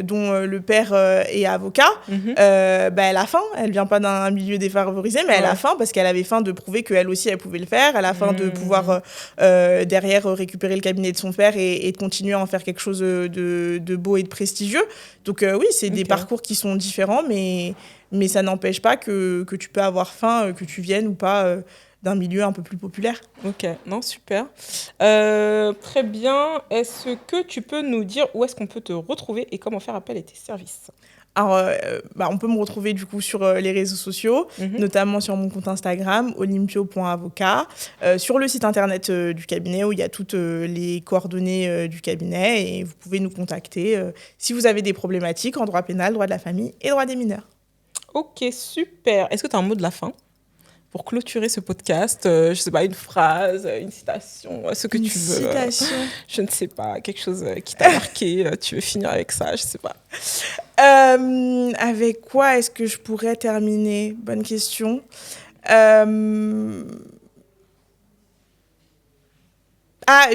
S2: dont le père est avocat. Elle a faim. Elle vient pas d'un milieu défavorisé, mais elle a faim parce qu'elle avait faim de prouver qu'elle aussi, elle pouvait le faire. Elle a faim de pouvoir derrière récupérer le cabinet de son père et de continuer à en faire quelque chose de beau et de prestigieux. Donc oui, c'est des parcours qui sont différents, mais ça n'empêche pas que tu peux avoir faim, que tu viennes ou pas d'un milieu un peu plus populaire.
S1: Ok, non, super. Très bien. Est-ce que tu peux nous dire où est-ce qu'on peut te retrouver et comment faire appel à tes services ?
S2: Alors, on peut me retrouver du coup sur les réseaux sociaux, notamment sur mon compte Instagram, olympio.avocat, sur le site internet du cabinet où il y a toutes les coordonnées du cabinet et vous pouvez nous contacter si vous avez des problématiques en droit pénal, droit de la famille et droit des mineurs.
S1: Ok, super. Est-ce que tu as un mot de la fin ? Pour clôturer ce podcast, je sais pas, une phrase, une citation, ce que tu veux.
S2: Une citation.
S1: Je ne sais pas, quelque chose qui t'a marqué, tu veux finir avec ça, je sais pas.
S2: Avec quoi est-ce que je pourrais terminer ? Bonne question.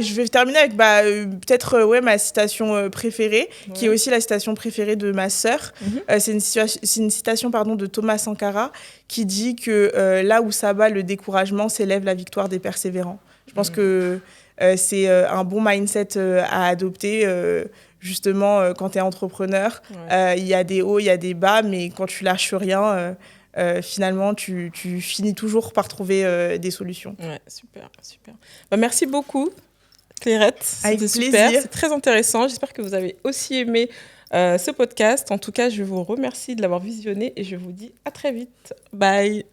S2: Je vais terminer avec peut-être ma citation préférée, qui est aussi la citation préférée de ma sœur. C'est une citation de Thomas Sankara qui dit que là où s'abat le découragement, s'élève la victoire des persévérants. Je pense que c'est un bon mindset à adopter, justement, quand tu es entrepreneur. Il y a des hauts, il y a des bas, mais quand tu lâches rien... finalement, tu finis toujours par trouver des solutions.
S1: Ouais, super, super. Merci beaucoup, Clairette.
S2: Avec
S1: C'était
S2: plaisir.
S1: super, c'est très intéressant. J'espère que vous avez aussi aimé ce podcast. En tout cas, je vous remercie de l'avoir visionné et je vous dis à très vite. Bye.